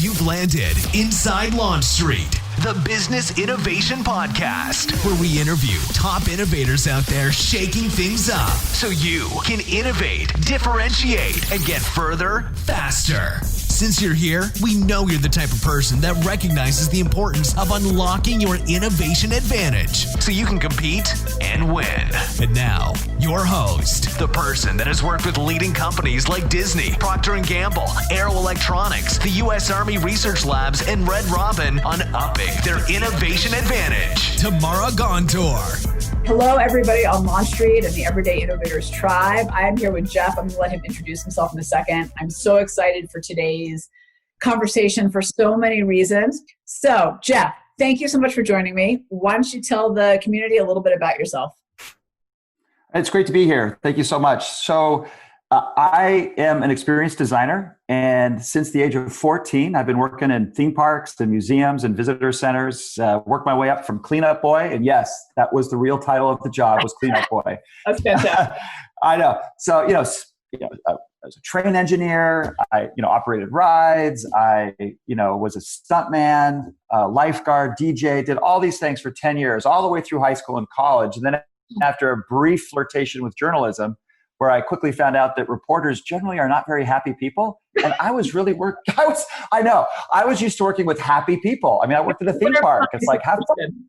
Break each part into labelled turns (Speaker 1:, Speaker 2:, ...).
Speaker 1: You've landed inside Launch Street, the Business Innovation Podcast, where we interview top innovators out there shaking things up so you can innovate, differentiate, and get further faster. Since you're here, we know you're the type of person that recognizes the importance of unlocking your innovation advantage so you can compete and win. And now, your host, the person that has worked with leading companies like Disney, Procter & Gamble, Aero Electronics, the U.S. Army Research Labs, and Red Robin on upping their innovation advantage. Tamara Gontor.
Speaker 2: Hello, everybody on Launch Street and the Everyday Innovators Tribe. I am here with Geoff. I'm going to let him introduce himself in a second. I'm so excited for today's conversation for so many reasons. So, Geoff, thank you so much for joining me. Why don't you tell the community a little bit about yourself?
Speaker 3: It's great to be here. Thank you so much. So, I am an experienced designer, and since the age of 14, I've been working in theme parks and museums and visitor centers, worked my way up from cleanup boy. And yes, that was the real title of the job, was cleanup boy. That's fantastic. I know. So, I was a train engineer. I, operated rides. I, was a stuntman, lifeguard, DJ, did all these things for 10 years, all the way through high school and college. And then after a brief flirtation with journalism, where I quickly found out that reporters generally are not very happy people. And I was really I was used to working with happy people. I mean, I worked at a theme park. It's like, have fun.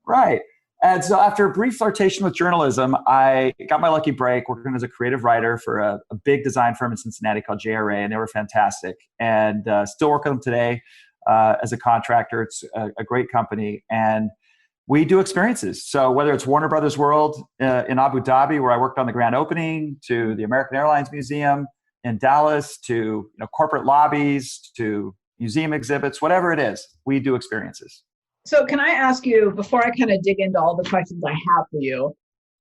Speaker 3: Right. And so after a brief flirtation with journalism, I got my lucky break working as a creative writer for a big design firm in Cincinnati called JRA, and they were fantastic. And still work with them today as a contractor. It's a great company. And we do experiences. So whether it's Warner Brothers World in Abu Dhabi, where I worked on the grand opening, to the American Airlines Museum in Dallas, to corporate lobbies, to museum exhibits, whatever it is, we do experiences.
Speaker 2: So can I ask you, before I kind of dig into all the questions I have for you,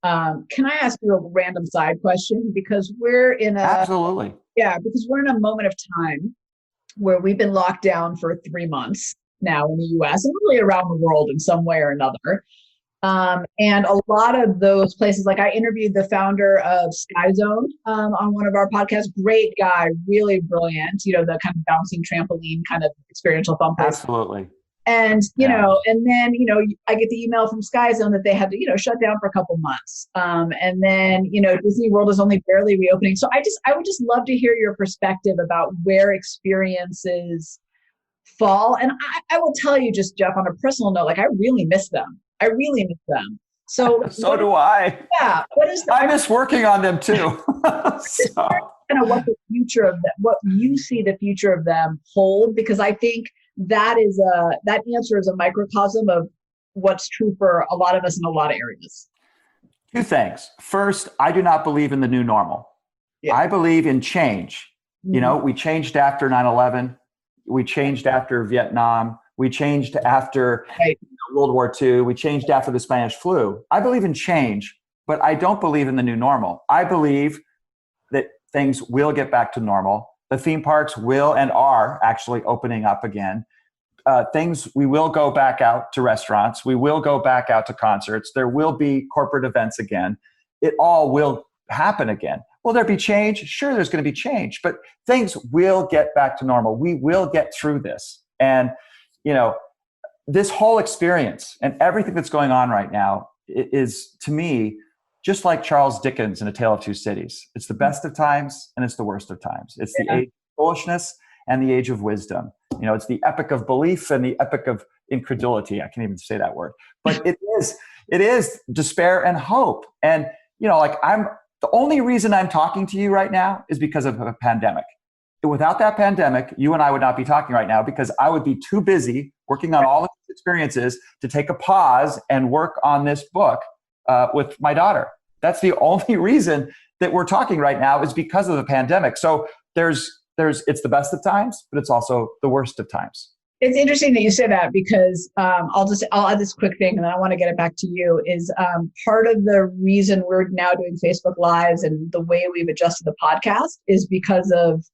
Speaker 2: can I ask you a random side question? Because we're in
Speaker 3: Absolutely.
Speaker 2: Yeah, because we're in a moment of time where we've been locked down for 3 months now in the US and really around the world in some way or another. And a lot of those places, like I interviewed the founder of SkyZone on one of our podcasts, great guy, really brilliant, the kind of bouncing trampoline kind of experiential fun place.
Speaker 3: Absolutely.
Speaker 2: And, and then, I get the email from SkyZone that they had to, shut down for a couple months. And then, Disney World is only barely reopening. So I would just love to hear your perspective about where experiences fall. And I will tell you just, Geoff, on a personal note, I really miss them. So
Speaker 3: do I.
Speaker 2: Yeah.
Speaker 3: I miss working on them too. So.
Speaker 2: Kind of what the future of them, what you see the future of them hold, because I think that answer is a microcosm of what's true for a lot of us in a lot of areas.
Speaker 3: Two things. First, I do not believe in the new normal. Yeah. I believe in change. Mm-hmm. We changed after 9/11. We changed after Vietnam. We changed after World War II. We changed after the Spanish flu. I believe in change, but I don't believe in the new normal. I believe that things will get back to normal. The theme parks will and are actually opening up again. We will go back out to restaurants. We will go back out to concerts. There will be corporate events again. It all will happen again. Will there be change? Sure, there's going to be change, but things will get back to normal. We will get through this. And, this whole experience and everything that's going on right now is, to me, just like Charles Dickens in A Tale of Two Cities. It's the best of times and it's the worst of times. It's the age of foolishness and the age of wisdom. It's the epic of belief and the epic of incredulity. I can't even say that word, but it is despair and hope. And, the only reason I'm talking to you right now is because of a pandemic. Without that pandemic, you and I would not be talking right now because I would be too busy working on all of these experiences to take a pause and work on this book with my daughter. That's the only reason that we're talking right now is because of the pandemic. So it's the best of times, but it's also the worst of times.
Speaker 2: It's interesting that you say that because I'll add this quick thing and then I want to get it back to you is part of the reason we're now doing Facebook Lives and the way we've adjusted the podcast is because of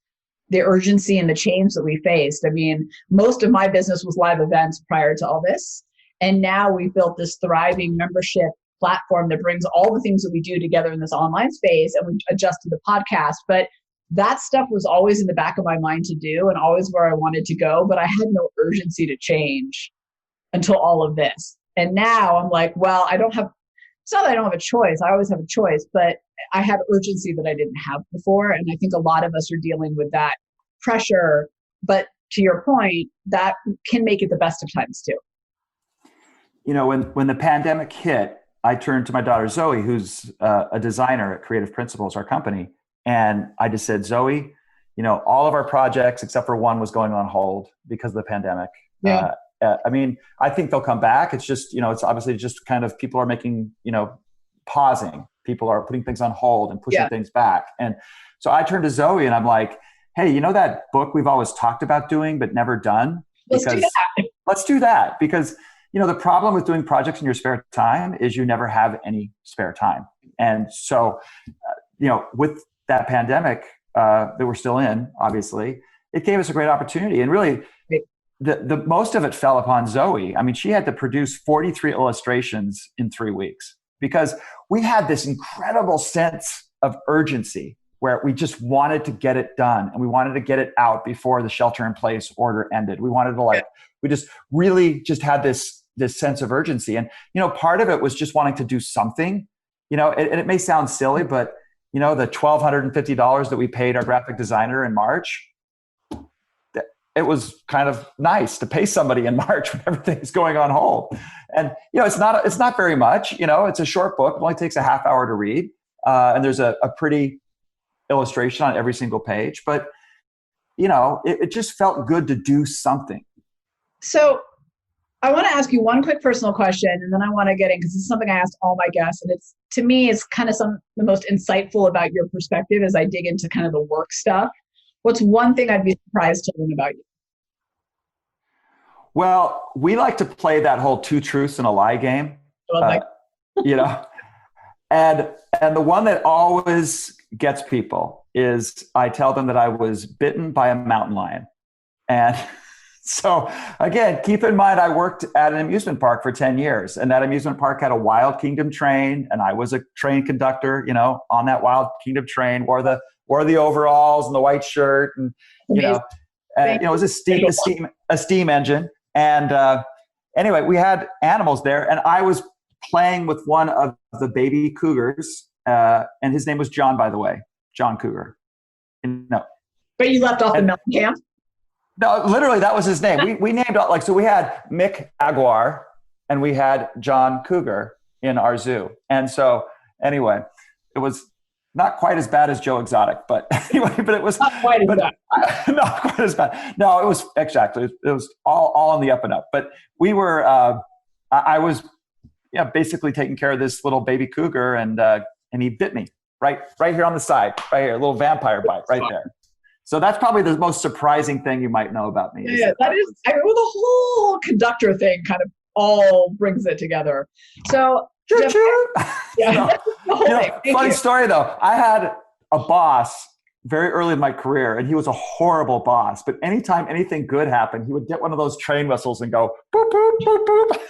Speaker 2: the urgency and the change that we faced. I mean, most of my business was live events prior to all this. And now we've built this thriving membership platform that brings all the things that we do together in this online space, and we adjusted the podcast. But that stuff was always in the back of my mind to do and always where I wanted to go, but I had no urgency to change until all of this. And now I'm like, well, it's not that I don't have a choice. I always have a choice, but I have urgency that I didn't have before. And I think a lot of us are dealing with that pressure. But to your point, that can make it the best of times too.
Speaker 3: When the pandemic hit, I turned to my daughter, Zoe, who's a designer at Creative Principles, our company. And I just said, Zoe, all of our projects, except for one, was going on hold because of the pandemic.
Speaker 2: Yeah.
Speaker 3: I think they'll come back. It's just, it's obviously just kind of people are making, pausing. People are putting things on hold and pushing things back. And so I turned to Zoe and I'm like, hey, that book we've always talked about doing but never done?
Speaker 2: Let's do that.
Speaker 3: Because, the problem with doing projects in your spare time is you never have any spare time. And so, with that pandemic that we're still in, obviously, it gave us a great opportunity. And really, the most of it fell upon Zoe. I mean, she had to produce 43 illustrations in 3 weeks because we had this incredible sense of urgency where we just wanted to get it done and we wanted to get it out before the shelter-in-place order ended. We wanted to we just really just had this sense of urgency. And, part of it was just wanting to do something, and it may sound silly, but, the $1,250 that we paid our graphic designer in March, it was kind of nice to pay somebody in March when everything's going on hold. And, it's not very much, it's a short book. It only takes a half hour to read. And there's a pretty illustration on every single page, but, it just felt good to do something.
Speaker 2: So I want to ask you one quick personal question, and then I want to get in because it's something I asked all my guests, and it's to me is kind of the most insightful about your perspective as I dig into kind of the work stuff. What's one thing I'd be surprised to learn about you?
Speaker 3: Well, we like to play that whole 2 truths and a lie game, and the one that always gets people is I tell them that I was bitten by a mountain lion, and so again, keep in mind, I worked at an amusement park for 10 years and that amusement park had a Wild Kingdom train and I was a train conductor, on that Wild Kingdom train, wore the overalls and the white shirt and, it was a steam engine. And anyway, we had animals there and I was playing with one of the baby cougars and his name was John, by the way, John Cougar.
Speaker 2: But you left off the mountain camp?
Speaker 3: No, literally, that was his name. We named it so we had Mick Aguar and we had John Cougar in our zoo. And so anyway, it was not quite as bad as Joe Exotic, but anyway, but it was
Speaker 2: not quite as bad.
Speaker 3: Not quite as bad. No, it was exactly. It was all on the up and up. But we were. I was, basically taking care of this little baby cougar, and he bit me right here on the side, right here, a little vampire bite right there. So that's probably the most surprising thing you might know about me.
Speaker 2: That is the whole conductor thing kind of all brings it together. So,
Speaker 3: funny story though. I had a boss very early in my career, and he was a horrible boss. But anytime anything good happened, he would get one of those train whistles and go boop boop boop boop.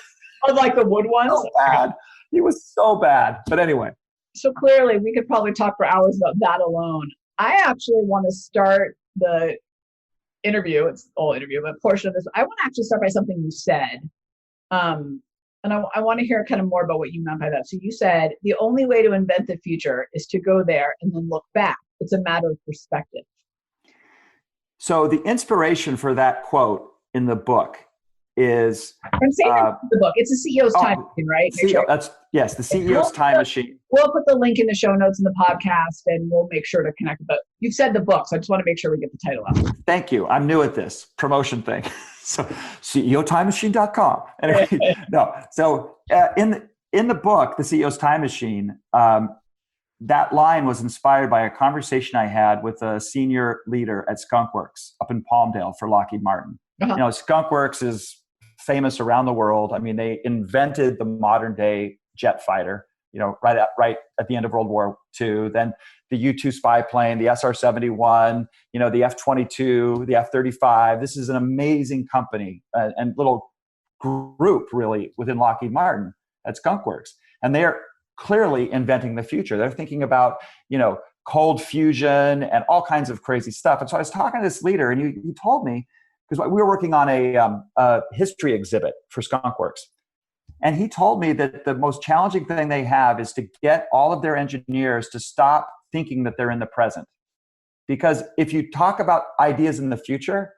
Speaker 2: Oh, like the wood ones.
Speaker 3: So bad. He was so bad. But anyway.
Speaker 2: So clearly, we could probably talk for hours about that alone. I actually want to start the interview. It's all interview, but portion of this. I want to actually start by something you said. And I want to hear kind of more about what you meant by that. So you said, the only way to invent the future is to go there and then look back. It's a matter of perspective.
Speaker 3: So the inspiration for that quote in the book is...
Speaker 2: I'm saying the book. It's the CEO's Time Machine, right?
Speaker 3: Yes, the CEO's Time Machine.
Speaker 2: We'll put the link in the show notes in the podcast, and we'll make sure to connect. But you've said the book, so I just want to make sure we get the title out.
Speaker 3: Thank you. I'm new at this promotion thing. So CEOTimemachine.com. Anyway, no. So in the book, The CEO's Time Machine, that line was inspired by a conversation I had with a senior leader at Skunkworks up in Palmdale for Lockheed Martin. Uh-huh. Skunkworks is famous around the world. I mean, they invented the modern day jet fighter, right at the end of World War II. Then the U-2 spy plane, the SR-71, the F-22, the F-35. This is an amazing company and little group really within Lockheed Martin at Skunkworks. And they are clearly inventing the future. They're thinking about, cold fusion and all kinds of crazy stuff. And so I was talking to this leader, and he told me, because we were working on a history exhibit for Skunkworks. And he told me that the most challenging thing they have is to get all of their engineers to stop thinking that they're in the present. Because if you talk about ideas in the future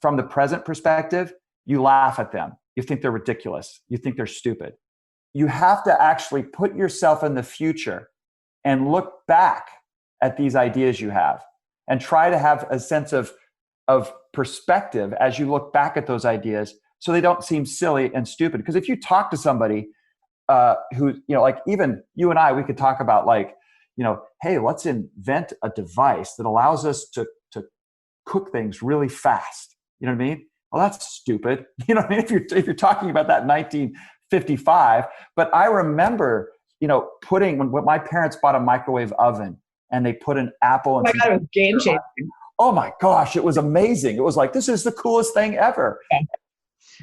Speaker 3: from the present perspective, you laugh at them. You think they're ridiculous. You think they're stupid. You have to actually put yourself in the future and look back at these ideas you have and try to have a sense of perspective as you look back at those ideas so they don't seem silly and stupid. Because if you talk to somebody who, like even you and I, we could talk about like, hey, let's invent a device that allows us to cook things really fast. You know what I mean? Well, that's stupid. You know what I mean? If you're talking about that in 1955, but I remember, when my parents bought a microwave oven and they put an apple.
Speaker 2: Oh my God, it was game changing.
Speaker 3: Oh my gosh, it was amazing. It was like, this is the coolest thing ever. Okay.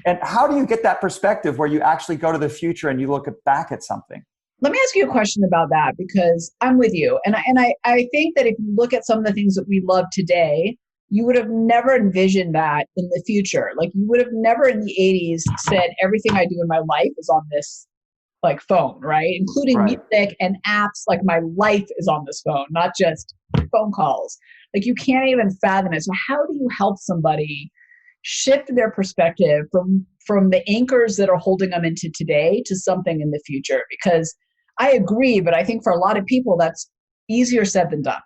Speaker 3: And how do you get that perspective where you actually go to the future and you look back at something?
Speaker 2: Let me ask you a question about that, because I'm with you. And I think that if you look at some of the things that we love today, you would have never envisioned that in the future. Like you would have never in the 80s said everything I do in my life is on this like phone, right? Including music and apps. Like my life is on this phone, not just phone calls. Like you can't even fathom it. So how do you help somebody shift their perspective from the anchors that are holding them into today to something in the future? Because I agree, but I think for a lot of people, that's easier said than done.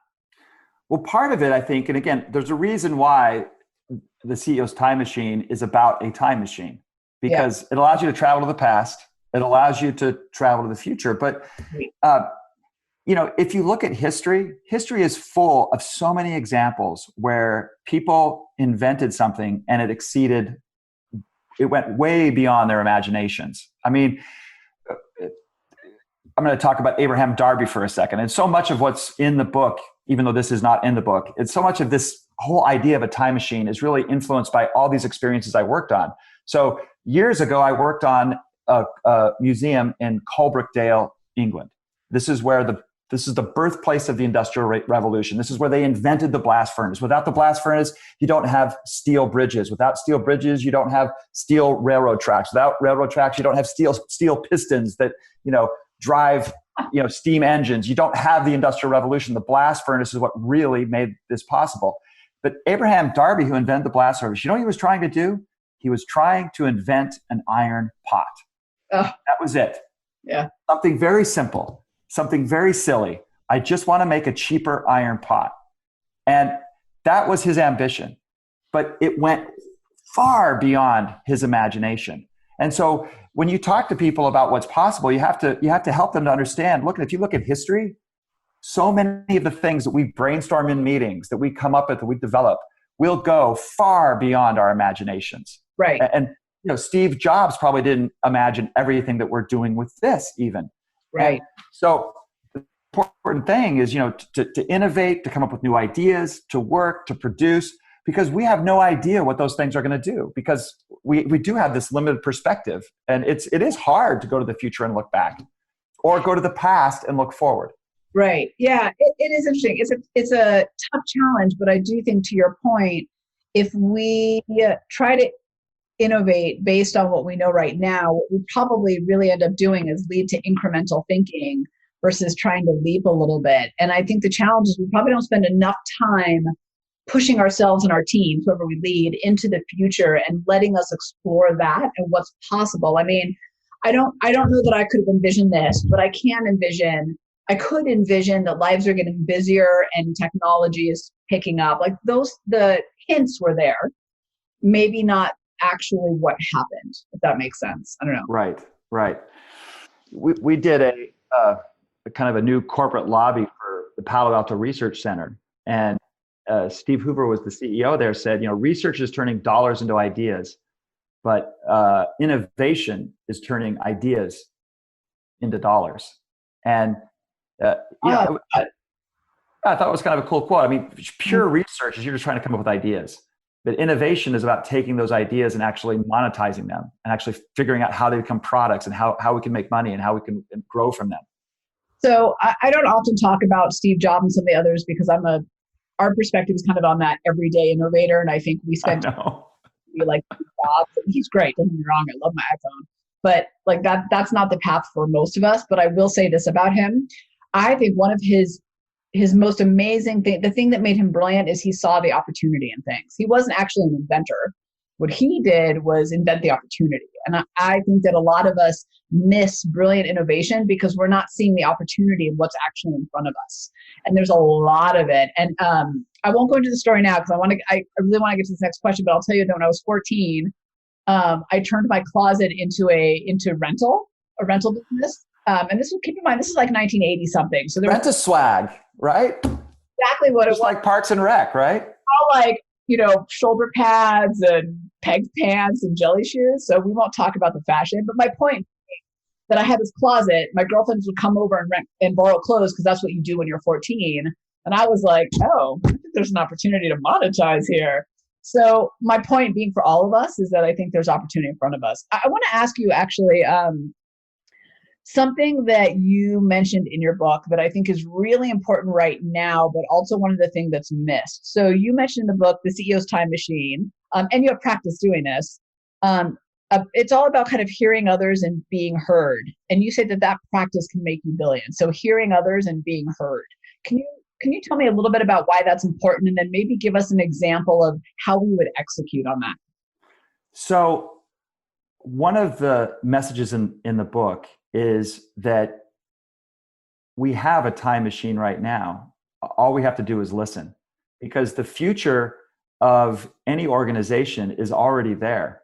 Speaker 3: Well, part of it, I think, and again, there's a reason why the CEO's time machine is about a time machine, because it allows you to travel to the past. It allows you to travel to the future. But, if you look at history is full of so many examples where people invented something and it went way beyond their imaginations. I mean, I'm going to talk about Abraham Darby for a second. And so much of what's in the book, even though this is not in the book, it's so much of this whole idea of a time machine is really influenced by all these experiences I worked on. So years ago, I worked on a museum in Coalbrookdale, England. This is the birthplace of the Industrial Revolution. This is where they invented the blast furnace. Without the blast furnace, you don't have steel bridges. Without steel bridges, you don't have steel railroad tracks. Without railroad tracks, you don't have steel pistons that, drive, steam engines. You don't have the Industrial Revolution. The blast furnace is what really made this possible. But Abraham Darby, who invented the blast furnace, what he was trying to do? He was trying to invent an iron pot. Oh. That was it.
Speaker 2: Yeah.
Speaker 3: Something very simple, something very silly. I just want to make a cheaper iron pot. And that was his ambition. But it went far beyond his imagination. And so when you talk to people about what's possible, you have to help them to understand, look, if you look at history, so many of the things that we brainstorm in meetings, that we come up with, that we develop, will go far beyond our imaginations.
Speaker 2: Right.
Speaker 3: And Steve Jobs probably didn't imagine everything that we're doing with this even.
Speaker 2: Right.
Speaker 3: And so the important thing is, to innovate, to come up with new ideas, to work, to produce, because we have no idea what those things are going to do, because we do have this limited perspective. And it is hard to go to the future and look back, or go to the past and look forward.
Speaker 2: Right. Yeah, it is interesting. It's a tough challenge, but I do think, to your point, if we try to innovate based on what we know right now, what we probably really end up doing is lead to incremental thinking versus trying to leap a little bit. And I think the challenge is we probably don't spend enough time pushing ourselves and our teams, whoever we lead, into the future and letting us explore that and what's possible. I mean, I don't know that I could have envisioned this, but I could envision that lives are getting busier and technology is picking up. Like the hints were there, maybe not actually what happened, if that makes sense. I don't know.
Speaker 3: Right. We did a kind of a new corporate lobby for the Palo Alto Research Center. And Steve Hoover was the CEO there, said, research is turning dollars into ideas, but innovation is turning ideas into dollars. And I thought it was kind of a cool quote. I mean, pure research is you're just trying to come up with ideas. But innovation is about taking those ideas and actually monetizing them and actually figuring out how they become products and how we can make money and how we can grow from them.
Speaker 2: So I don't often talk about Steve Jobs and some of the others because our perspective is kind of on that everyday innovator. And I think we spend we like Steve Jobs. He's great. Don't get me wrong. I love my iPhone, but like that's not the path for most of us. But I will say this about him. I think one of his most amazing thing, the thing that made him brilliant, is he saw the opportunity in things. He wasn't actually an inventor. What he did was invent the opportunity. And I think that a lot of us miss brilliant innovation because we're not seeing the opportunity of what's actually in front of us. And there's a lot of it. And I won't go into the story now because I really want to get to this next question, but I'll tell you that when I was 14, I turned my closet into a rental business. And this will keep in mind, this is like 1980 something. So there
Speaker 3: Rent a swag, right?
Speaker 2: Exactly what
Speaker 3: Just
Speaker 2: it was.
Speaker 3: like Parks and Rec, right?
Speaker 2: All like, shoulder pads and pegged pants and jelly shoes. So we won't talk about the fashion, but my point is that I had this closet. My girlfriends would come over and rent and borrow clothes because that's what you do when you're 14. And I was like, oh, I think there's an opportunity to monetize here. So my point being for all of us is that I think there's opportunity in front of us. I want to ask you actually, something that you mentioned in your book that I think is really important right now, but also one of the things that's missed. So you mentioned in the book, The CEO's Time Machine, and you have practice doing this. It's all about kind of hearing others and being heard. And you say that practice can make you billions. So hearing others and being heard. Can you tell me a little bit about why that's important, and then maybe give us an example of how we would execute on that?
Speaker 3: So one of the messages in the book is that we have a time machine right now. All we have to do is listen, because the future of any organization is already there.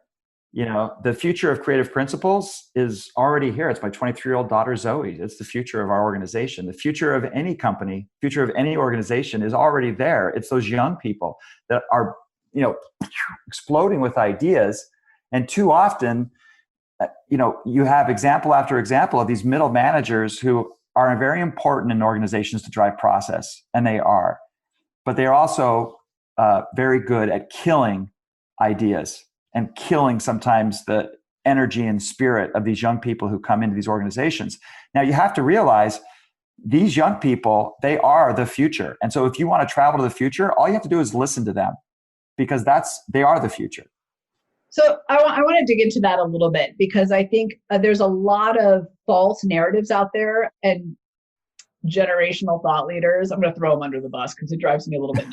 Speaker 3: The future of creative principles is already here. It's my 23-year-old daughter, Zoe. It's the future of our organization. The future of any company, future of any organization is already there. It's those young people that are, exploding with ideas. And too often, you have example after example of these middle managers who are very important in organizations to drive process, and they are. But they are also very good at killing ideas and killing sometimes the energy and spirit of these young people who come into these organizations. Now, you have to realize these young people, they are the future. And so if you want to travel to the future, all you have to do is listen to them, because they are the future.
Speaker 2: So I want to dig into that a little bit, because I think there's a lot of false narratives out there and generational thought leaders. I'm going to throw them under the bus because it drives me a little bit.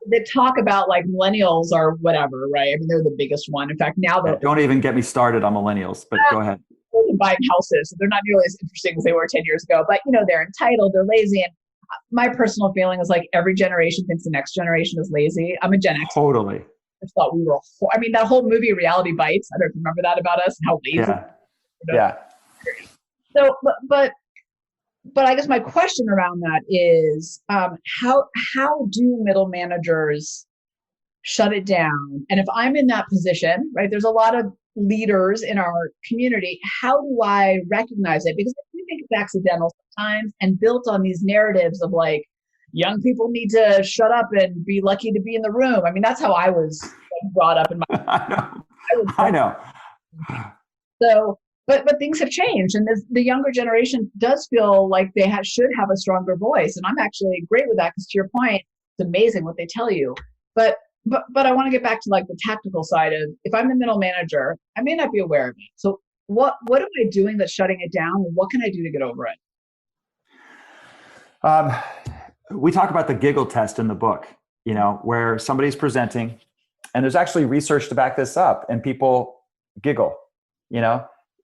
Speaker 2: That talk about like millennials or whatever, right? I mean, they're the biggest one. In fact, now
Speaker 3: don't even get me started on millennials, but go ahead.
Speaker 2: They're buying houses, so they're not nearly as interesting as they were 10 years ago. But they're entitled, they're lazy, and my personal feeling is like every generation thinks the next generation is lazy. I'm a Gen X.
Speaker 3: Totally.
Speaker 2: I thought we were. That whole movie Reality Bites. I don't remember that about us and how lazy.
Speaker 3: Yeah.
Speaker 2: So, but I guess my question around that is, how do middle managers shut it down? And if I'm in that position, right, there's a lot of leaders in our community. How do I recognize it? Because I think it's accidental sometimes and built on these narratives of like, young people need to shut up and be lucky to be in the room. I mean, that's how I was brought up in my.
Speaker 3: I know.
Speaker 2: So, but things have changed, and the younger generation does feel like they should have a stronger voice, and I'm actually great with that because, to your point, it's amazing what they tell you. But I want to get back to like the tactical side of, if I'm the middle manager, I may not be aware of it. So what am I doing that's shutting it down, and what can I do to get over it?
Speaker 3: We talk about the giggle test in the book, where somebody's presenting, and there's actually research to back this up, and people giggle.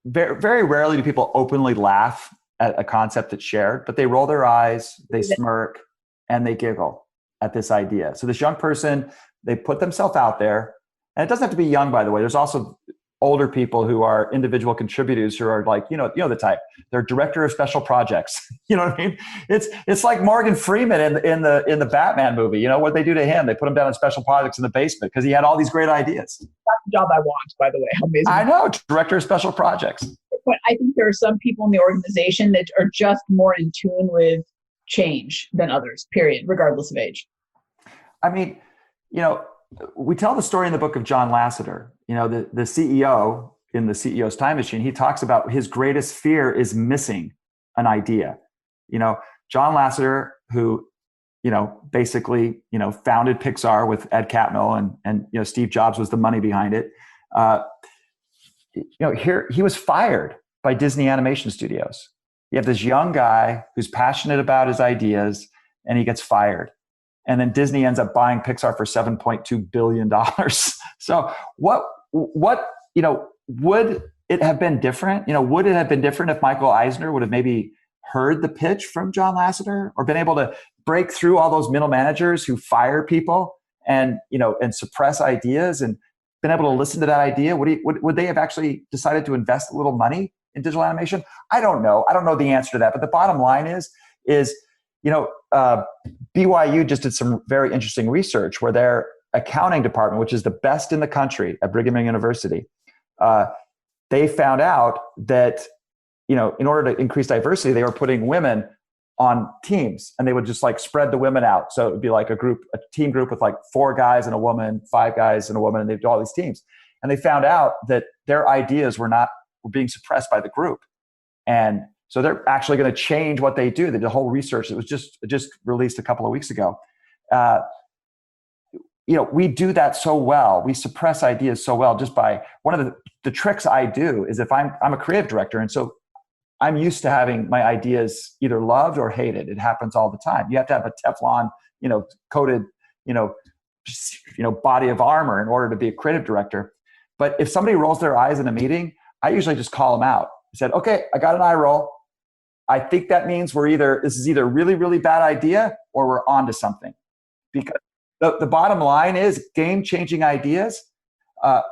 Speaker 3: Very, very rarely do people openly laugh at a concept that's shared, but they roll their eyes, they smirk, and they giggle at this idea. So this young person, they put themselves out there, and it doesn't have to be young, by the way. There's also older people who are individual contributors who are like, the type. They're director of special projects. You know what I mean? It's like Morgan Freeman in the Batman movie. What they do to him? They put him down in special projects in the basement because he had all these great ideas.
Speaker 2: That's the job I want, by the way. How amazing!
Speaker 3: I know, director of special projects.
Speaker 2: But I think there are some people in the organization that are just more in tune with change than others. Period, regardless of age.
Speaker 3: I mean, we tell the story in the book of John Lasseter, the CEO in The CEO's Time Machine. He talks about his greatest fear is missing an idea. John Lasseter, who, basically, founded Pixar with Ed Catmull and Steve Jobs was the money behind it. Here he was fired by Disney Animation Studios. You have this young guy who's passionate about his ideas and he gets fired. And then Disney ends up buying Pixar for $7.2 billion. So what, would it have been different? Would it have been different if Michael Eisner would have maybe heard the pitch from John Lasseter or been able to break through all those middle managers who fire people and suppress ideas and been able to listen to that idea? Would they have actually decided to invest a little money in digital animation? I don't know. I don't know the answer to that. But the bottom line is BYU just did some very interesting research where their accounting department, which is the best in the country at Brigham Young University, they found out that, in order to increase diversity, they were putting women on teams and they would just like spread the women out. So it would be like a team group with like 4 guys and a woman, 5 guys and a woman, and they'd do all these teams. And they found out that their ideas were being suppressed by the group. And so they're actually going to change what they do. They did a whole research that was just released a couple of weeks ago. We do that so well. We suppress ideas so well just by one of the tricks I do is if I'm a creative director. And so I'm used to having my ideas either loved or hated. It happens all the time. You have to have a Teflon, coated, body of armor in order to be a creative director. But if somebody rolls their eyes in a meeting, I usually just call them out. I said, okay, I got an eye roll. I think that means this is either really, really bad idea or we're onto something. Because the bottom line is game-changing ideas,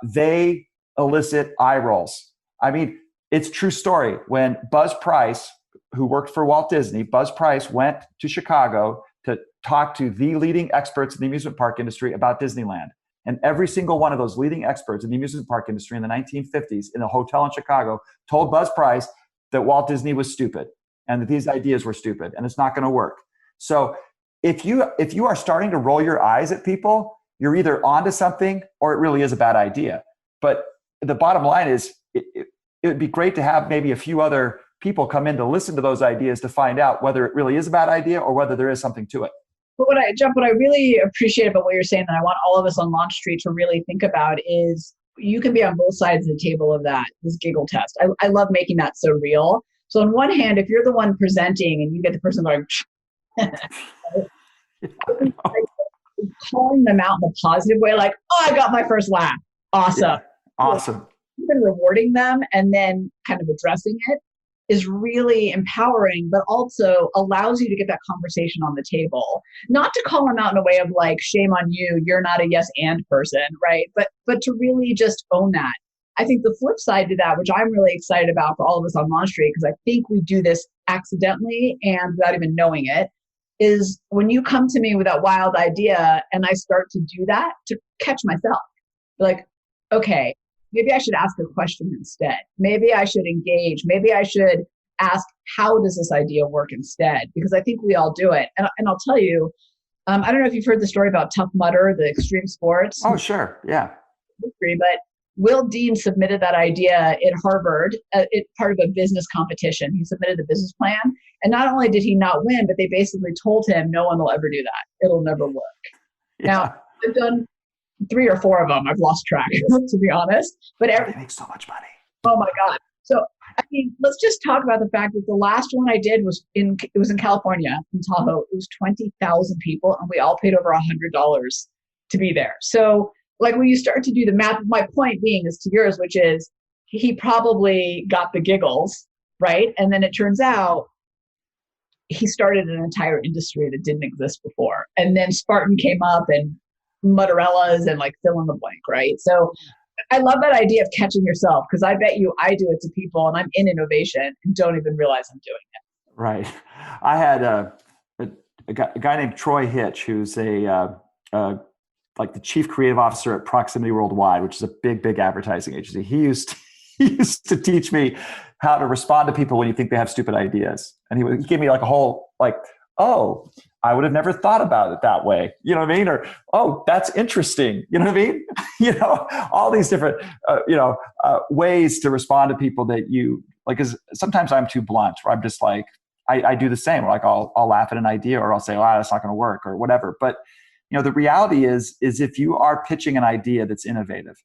Speaker 3: they elicit eye rolls. I mean, it's a true story. When Buzz Price, who worked for Walt Disney, Buzz Price went to Chicago to talk to the leading experts in the amusement park industry about Disneyland. And every single one of those leading experts in the amusement park industry in the 1950s in a hotel in Chicago told Buzz Price that Walt Disney was stupid and that these ideas were stupid and it's not going to work. So if you are starting to roll your eyes at people, you're either onto something or it really is a bad idea. But the bottom line is it would be great to have maybe a few other people come in to listen to those ideas to find out whether it really is a bad idea or whether there is something to it.
Speaker 2: But what I really appreciate about what you're saying that I want all of us on Launch Street to really think about is you can be on both sides of the table of this giggle test. I love making that so real. So on one hand, if you're the one presenting and you get the person going, calling them out in a positive way, like, oh, I got my first laugh. Awesome.
Speaker 3: Yeah, awesome.
Speaker 2: Even rewarding them and then kind of addressing it is really empowering, but also allows you to get that conversation on the table. Not to call them out in a way of like, shame on you, you're not a yes and person, right? But to really just own that. I think the flip side to that, which I'm really excited about for all of us on Launch Street, because I think we do this accidentally and without even knowing it, is when you come to me with that wild idea and I start to do that, to catch myself. Like, okay, maybe I should ask a question instead. Maybe I should engage. Maybe I should ask, how does this idea work instead? Because I think we all do it. And I'll tell you, I don't know if you've heard the story about Tough Mudder, the extreme sports.
Speaker 3: Oh, sure. Yeah.
Speaker 2: But Will Dean submitted that idea at Harvard, part of a business competition. He submitted the business plan. And not only did he not win, but they basically told him, no one will ever do that. It'll never work. Yeah. Now, I've done 3 or 4 of them. I've lost track, to be honest. But
Speaker 3: they make so much money.
Speaker 2: Oh my God. So, I mean, let's just talk about the fact that the last one I did was in California, in Tahoe. It was 20,000 people, and we all paid over $100 to be there. So, like when you start to do the math, my point being is to yours, which is he probably got the giggles, right? And then it turns out he started an entire industry that didn't exist before. And then Spartan came up and mozzarellas and like fill in the blank, right? So I love that idea of catching yourself, because I bet you I do it to people and I'm in innovation and don't even realize I'm doing it.
Speaker 3: Right. I had a guy named Troy Hitch, who's like the chief creative officer at Proximity Worldwide, which is a big advertising agency. He used to teach me how to respond to people when you think they have stupid ideas. And he gave me like a whole, like, oh, I would have never thought about it that way. You know what I mean? Or, oh, that's interesting. You know what I mean? All these different, ways to respond to people that you Like, cause sometimes I'm too blunt where I'm just like, I do the same. Like I'll laugh at an idea or I'll say, oh, that's not going to work or whatever. But the reality is if you are pitching an idea that's innovative,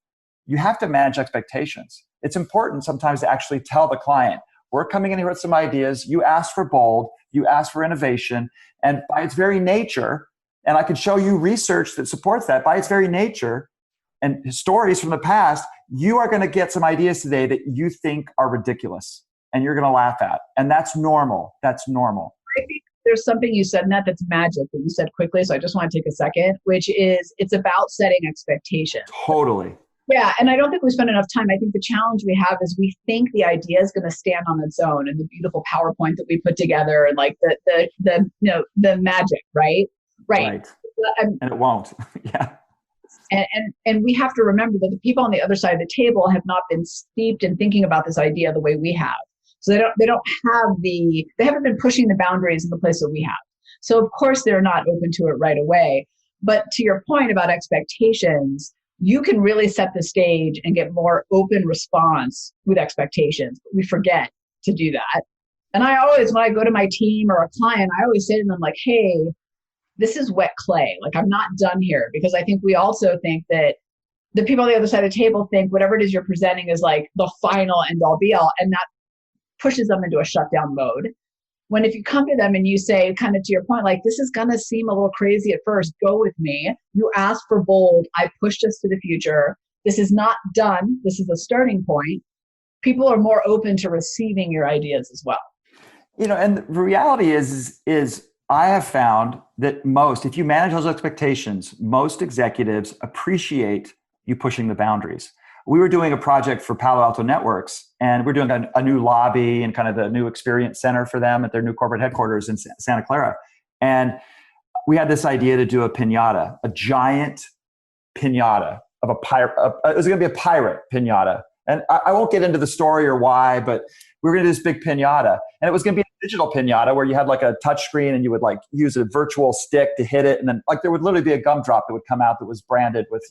Speaker 3: you have to manage expectations. It's important sometimes to actually tell the client, we're coming in here with some ideas. You asked for bold, you asked for innovation. And by its very nature, and I can show you research that supports that, by its very nature and stories from the past, you are going to get some ideas today that you think are ridiculous and you're going to laugh at. And that's normal. That's normal.
Speaker 2: I think there's something you said in that's magic that you said quickly. So I just want to take a second, which is it's about setting expectations.
Speaker 3: Totally.
Speaker 2: Yeah. And I don't think we spend enough time. I think the challenge we have is we think the idea is going to stand on its own and the beautiful PowerPoint that we put together and like the magic, right? Right.
Speaker 3: And it won't. Yeah.
Speaker 2: And we have to remember that the people on the other side of the table have not been steeped in thinking about this idea the way we have. So they haven't been pushing the boundaries in the place that we have. So of course they're not open to it right away. But to your point about expectations, you can really set the stage and get more open response with expectations. We forget to do that. And I always, when I go to my team or a client, I always say to them like, hey, this is wet clay. Like I'm not done here, because I think we also think that the people on the other side of the table think whatever it is you're presenting is like the final end all be all. And that pushes them into a shutdown mode. When if you come to them and you say, kind of to your point, like, this is going to seem a little crazy at first, go with me. You asked for bold. I pushed us to the future. This is not done. This is a starting point. People are more open to receiving your ideas as well.
Speaker 3: And the reality is I have found that if you manage those expectations, most executives appreciate you pushing the boundaries. We were doing a project for Palo Alto Networks, and we're doing a new lobby and kind of the new experience center for them at their new corporate headquarters in Santa Clara. And we had this idea to do a piñata, a giant piñata of a pirate. It was going to be a pirate piñata. And I won't get into the story or why, but we were going to do this big piñata. And it was going to be a digital piñata where you had like a touch screen and you would like use a virtual stick to hit it. And then like there would literally be a gumdrop that would come out that was branded with,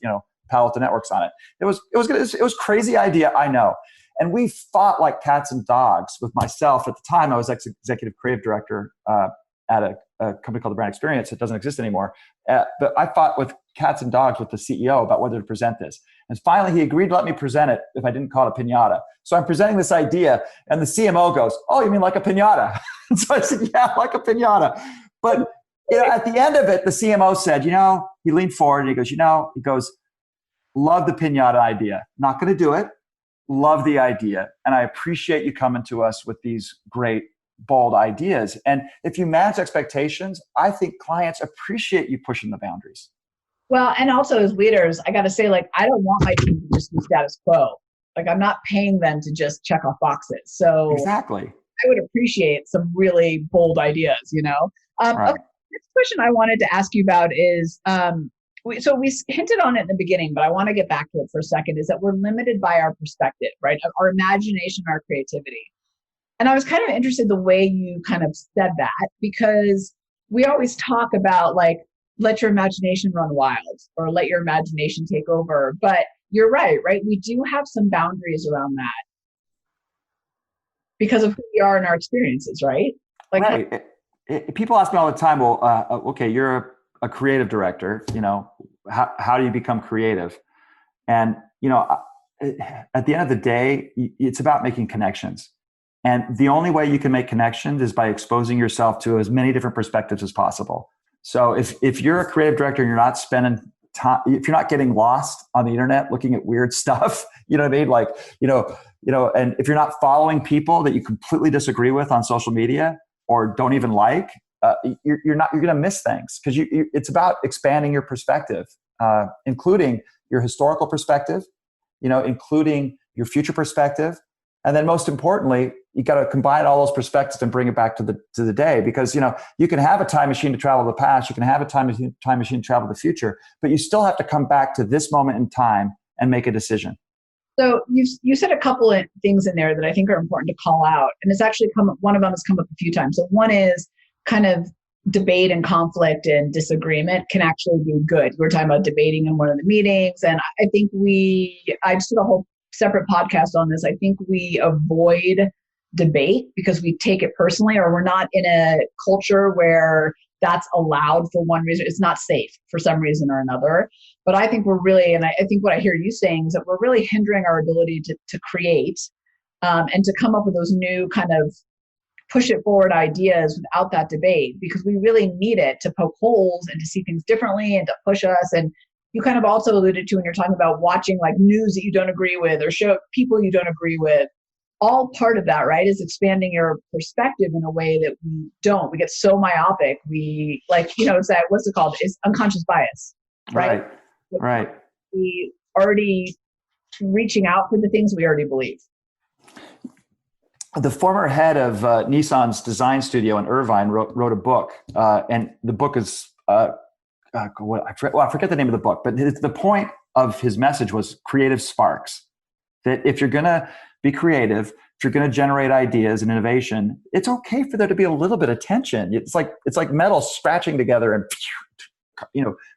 Speaker 3: Palo Alto Networks on it. It was crazy idea, I know. And we fought like cats and dogs with myself. At the time, I was executive creative director at a company called The Brand Experience. It doesn't exist anymore. But I fought with cats and dogs with the CEO about whether to present this. And finally, he agreed to let me present it if I didn't call it a piñata. So I'm presenting this idea, and the CMO goes, "Oh, you mean like a piñata?" And so I said, "Yeah, like a piñata." But at the end of it, the CMO said, he leaned forward and he goes, "Love the piñata idea. Not going to do it. Love the idea. And I appreciate you coming to us with these great, bold ideas." And if you manage expectations, I think clients appreciate you pushing the boundaries.
Speaker 2: Well, and also as leaders, I got to say, like, I don't want my team to just do status quo. Like, I'm not paying them to just check off boxes. So
Speaker 3: exactly,
Speaker 2: I would appreciate some really bold ideas, Right. Okay, next question I wanted to ask you about is, so we hinted on it in the beginning, but I want to get back to it for a second, is that we're limited by our perspective, right? Our imagination, our creativity. And I was kind of interested the way you kind of said that, because we always talk about like, let your imagination run wild or let your imagination take over. But you're right? We do have some boundaries around that because of who we are and our experiences, right? Like,
Speaker 3: right. People ask me all the time, well, okay, you're a creative director, how do you become creative? And, at the end of the day, it's about making connections. And the only way you can make connections is by exposing yourself to as many different perspectives as possible. So if you're a creative director and you're not spending time, if you're not getting lost on the internet, looking at weird stuff, you know what I mean? Like, and if you're not following people that you completely disagree with on social media or don't even like, you're going to miss things, because it's about expanding your perspective, including your historical perspective, including your future perspective. And then most importantly, you got to combine all those perspectives and bring it back to the day, because, you can have a time machine to travel the past. You can have a time machine to travel the future, but you still have to come back to this moment in time and make a decision.
Speaker 2: So you said a couple of things in there that I think are important to call out. And it's actually one of them has come up a few times. So one is kind of debate and conflict and disagreement can actually be good. We were talking about debating in one of the meetings. And I think I just did a whole separate podcast on this. I think we avoid debate because we take it personally, or we're not in a culture where that's allowed for one reason. It's not safe for some reason or another. But I think we're really, and I think what I hear you saying is that we're really hindering our ability to create and to come up with those new kind of push it forward ideas without that debate, because we really need it to poke holes and to see things differently and to push us. And you kind of also alluded to when you're talking about watching like news that you don't agree with or show people you don't agree with. All part of that, right, is expanding your perspective in a way that we don't. We get so myopic. We it's that, what's it called? It's unconscious bias, right?
Speaker 3: Right.
Speaker 2: We already reaching out for the things we already believe.
Speaker 3: The former head of Nissan's design studio in Irvine wrote a book, and the book is I forget the name of the book, but the point of his message was creative sparks. That if you're going to be creative, if you're going to generate ideas and innovation, it's okay for there to be a little bit of tension. It's like metal scratching together and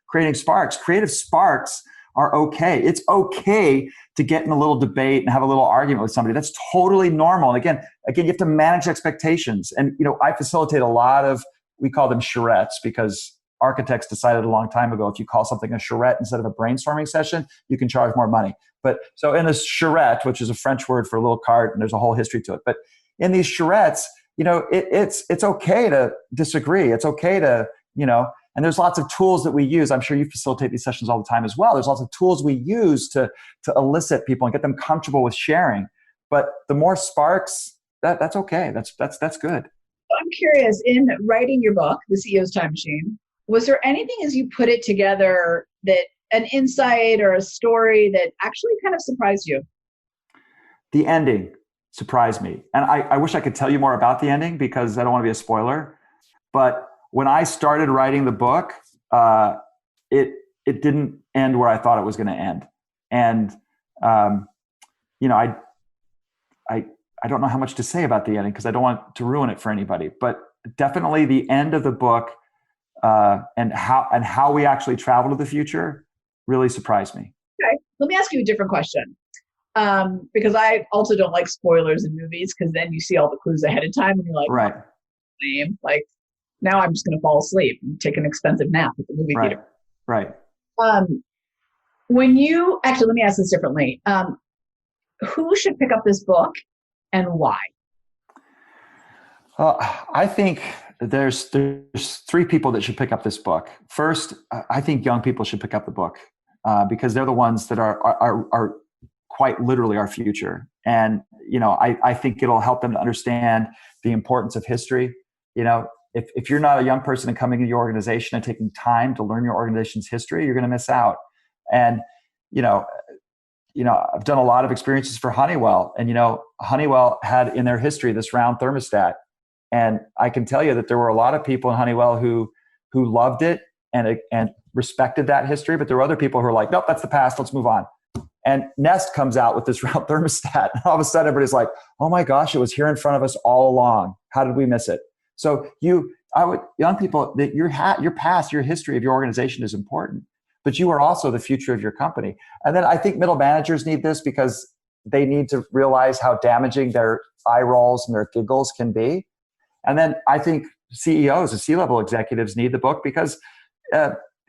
Speaker 3: creating sparks. Creative sparks are okay. It's okay to get in a little debate and have a little argument with somebody. That's totally normal. And again, you have to manage expectations. And I facilitate a lot of, we call them charrettes, because architects decided a long time ago, if you call something a charrette instead of a brainstorming session, you can charge more money. But so in a charrette, which is a French word for a little cart, and there's a whole history to it. But in these charrettes, it's okay to disagree. It's okay to, and there's lots of tools that we use. I'm sure you facilitate these sessions all the time as well. There's lots of tools we use to elicit people and get them comfortable with sharing. But the more sparks, that's okay. That's good.
Speaker 2: I'm curious, in writing your book, The CEO's Time Machine, was there anything as you put it together that an insight or a story that actually kind of surprised you?
Speaker 3: The ending surprised me. And I wish I could tell you more about the ending because I don't want to be a spoiler. But when I started writing the book, it didn't end where I thought it was going to end. And, I don't know how much to say about the ending because I don't want to ruin it for anybody. But definitely the end of the book and how we actually travel to the future really surprised me.
Speaker 2: Okay, let me ask you a different question. Because I also don't like spoilers in movies, because then you see all the clues ahead of time and you're like,
Speaker 3: right.
Speaker 2: Like, now I'm just going to fall asleep and take an expensive nap at the movie theater.
Speaker 3: Right.
Speaker 2: Let me ask this differently. Who should pick up this book and why?
Speaker 3: I think there's three people that should pick up this book. First, I think young people should pick up the book because they're the ones that are quite literally our future. And, I think it'll help them to understand the importance of history. If you're not a young person and coming into your organization and taking time to learn your organization's history, you're going to miss out. And, I've done a lot of experiences for Honeywell, and, Honeywell had in their history this round thermostat. And I can tell you that there were a lot of people in Honeywell who loved it and respected that history. But there were other people who were like, nope, that's the past. Let's move on. And Nest comes out with this round thermostat. And all of a sudden, everybody's like, oh my gosh, it was here in front of us all along. How did we miss it? So young people, that your past, your history of your organization is important, but you are also the future of your company. And then I think middle managers need this because they need to realize how damaging their eye rolls and their giggles can be. And then I think CEOs and C-level executives need the book because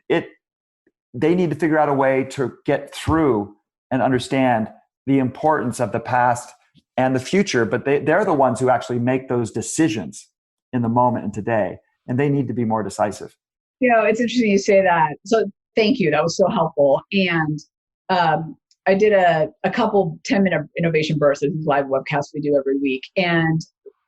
Speaker 3: they need to figure out a way to get through and understand the importance of the past and the future, but they're the ones who actually make those decisions in the moment and today, and they need to be more decisive.
Speaker 2: It's interesting you say that. So thank you. That was so helpful. And I did a couple 10-minute innovation bursts, these live webcasts we do every week. And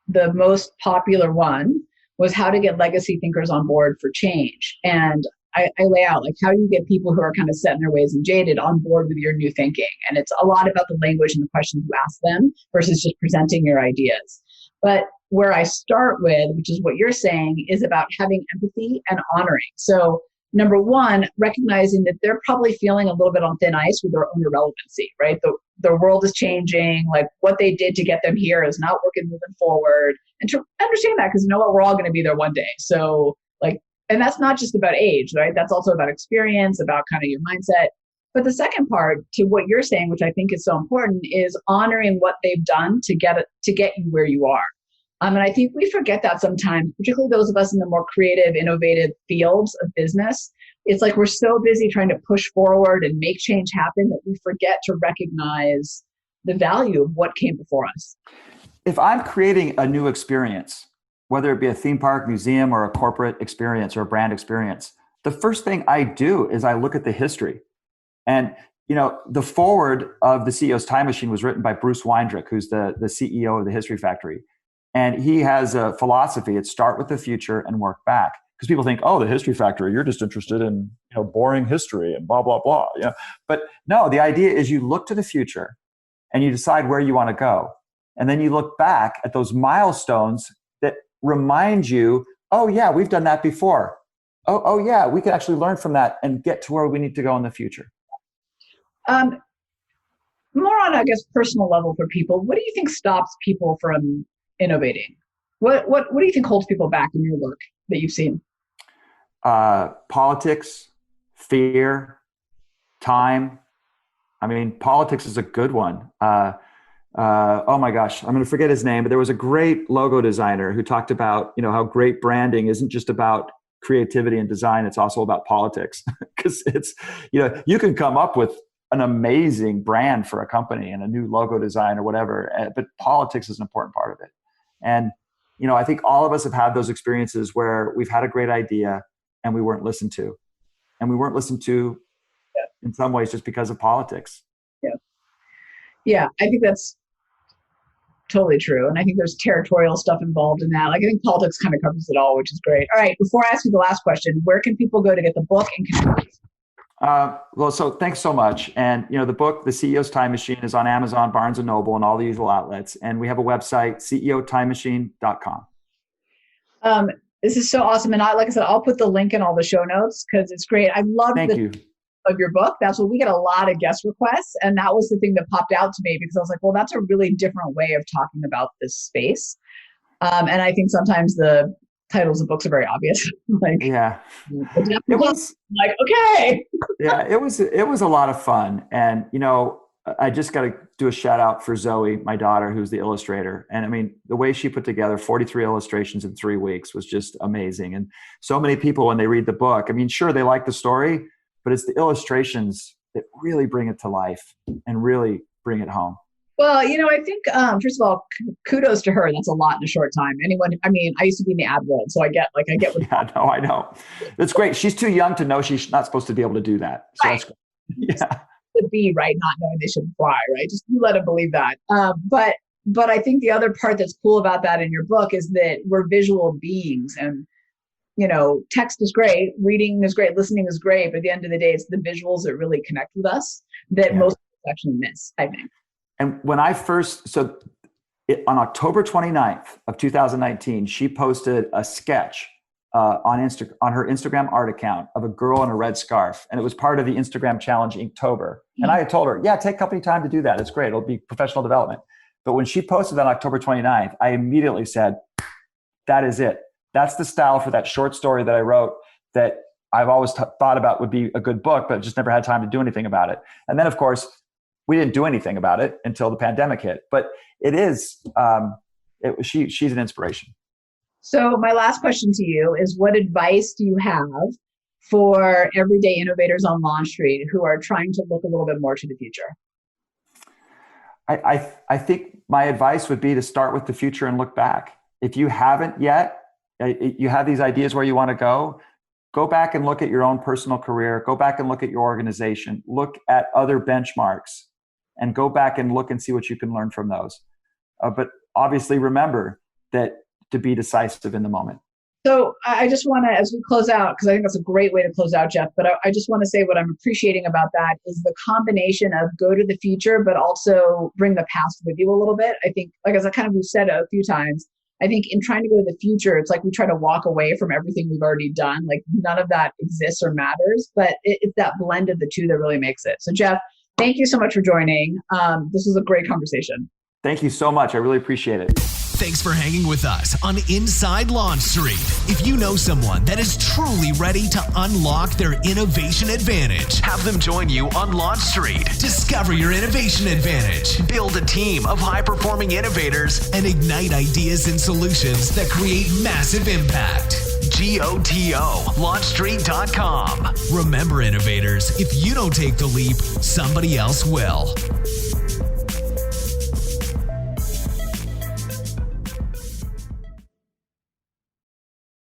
Speaker 2: the most popular one was how to get legacy thinkers on board for change. And I lay out like how do you get people who are kind of set in their ways and jaded on board with your new thinking. And it's a lot about the language and the questions you ask them versus just presenting your ideas. But where I start with, which is what you're saying, is about having empathy and honoring. So number one, recognizing that they're probably feeling a little bit on thin ice with their own irrelevancy, right? The world is changing. Like what they did to get them here is not working moving forward. And to understand that, because we're all going to be there one day. So and that's not just about age, right? That's also about experience, about kind of your mindset. But the second part to what you're saying, which I think is so important, is honoring what they've done to get you where you are. And I think we forget that sometimes, particularly those of us in the more creative, innovative fields of business. It's like we're so busy trying to push forward and make change happen that we forget to recognize the value of what came before us.
Speaker 3: If I'm creating a new experience, whether it be a theme park, museum, or a corporate experience or a brand experience, the first thing I do is I look at the history. And the foreword of the CEO's Time Machine was written by Bruce Weindrich, who's the CEO of the History Factory. And he has a philosophy: it's start with the future and work back. Because people think, oh, the History Factory, you're just interested in boring history and blah, blah, blah. But no, the idea is you look to the future and you decide where you want to go. And then you look back at those milestones that remind you, oh yeah, we've done that before. Oh yeah, we could actually learn from that and get to where we need to go in the future.
Speaker 2: More on, I guess, personal level for people, what do you think stops people from innovating? What do you think holds people back in your work that you've seen?
Speaker 3: Politics, fear, time. I mean, politics is a good one. Oh my gosh, I'm going to forget his name, but there was a great logo designer who talked about, how great branding isn't just about creativity and design. It's also about politics, because it's, you can come up with an amazing brand for a company and a new logo design or whatever, but politics is an important part of it. And, I think all of us have had those experiences where we've had a great idea and we weren't listened to, in some ways just because of politics.
Speaker 2: Yeah, I think that's totally true. And I think there's territorial stuff involved in that. Like, I think politics kind of covers it all, which is great. All right, before I ask you the last question, where can people go to get the book and connect?
Speaker 3: So thanks so much. And, the book, The CEO's Time Machine, is on Amazon, Barnes & Noble, and all the usual outlets. And we have a website, ceotimemachine.com.
Speaker 2: This is so awesome. And like I said, I'll put the link in all the show notes because it's great. I love of your book. That's what we get a lot of guest requests. And that was the thing that popped out to me because I was like, well, that's a really different way of talking about this space. And I think sometimes the titles of books are very obvious.
Speaker 3: It was
Speaker 2: like, okay.
Speaker 3: Yeah, it was a lot of fun. And, I just got to do a shout out for Zoe, my daughter, who's the illustrator. And I mean, the way she put together 43 illustrations in 3 weeks was just amazing. And so many people, when they read the book, I mean, sure, they like the story, but it's the illustrations that really bring it to life and really bring it home.
Speaker 2: Well, I think, first of all, kudos to her. That's a lot in a short time. I used to be in the ad world, so I get what.
Speaker 3: Yeah, no, I know. It's great. She's too young to know she's not supposed to be able to do that. So
Speaker 2: right.
Speaker 3: That's great. Yeah.
Speaker 2: The bee, right? Not knowing they shouldn't fly, right? Just you let them believe that. But I think the other part that's cool about that in your book is that we're visual beings, and text is great, reading is great, listening is great, but at the end of the day, it's the visuals that really connect with us that most people actually miss, I think.
Speaker 3: And when I first, on October 29th of 2019, she posted a sketch on her Instagram art account of a girl in a red scarf. And it was part of the Instagram challenge Inktober. And I had told her, yeah, take company time to do that. It's great. It'll be professional development. But when she posted on October 29th, I immediately said, that is it. That's the style for that short story that I wrote that I've always thought about would be a good book, but just never had time to do anything about it. And then, of course, we didn't do anything about it until the pandemic hit. But it is, she's an inspiration.
Speaker 2: So my last question to you is, what advice do you have for everyday innovators on Launch Street who are trying to look a little bit more to the future?
Speaker 3: I think my advice would be to start with the future and look back. If you haven't yet, you have these ideas where you want to go back and look at your own personal career, go back and look at your organization, look at other benchmarks, and go back and look and see what you can learn from those. But obviously remember that to be decisive in the moment.
Speaker 2: So I just want to, as we close out, because I think that's a great way to close out, Geoff, but I just want to say what I'm appreciating about that is the combination of go to the future, but also bring the past with you a little bit. I think, like as we've said a few times, I think in trying to go to the future, it's like we try to walk away from everything we've already done. Like none of that exists or matters, but it's that blend of the two that really makes it. So Geoff, thank you so much for joining. This was a great conversation.
Speaker 3: Thank you so much. I really appreciate it.
Speaker 1: Thanks for hanging with us on Inside Launch Street. If you know someone that is truly ready to unlock their innovation advantage, have them join you on Launch Street. Discover your innovation advantage. Build a team of high-performing innovators and ignite ideas and solutions that create massive impact. GOTO, launchstreet.com. Remember, innovators, if you don't take the leap, somebody else will.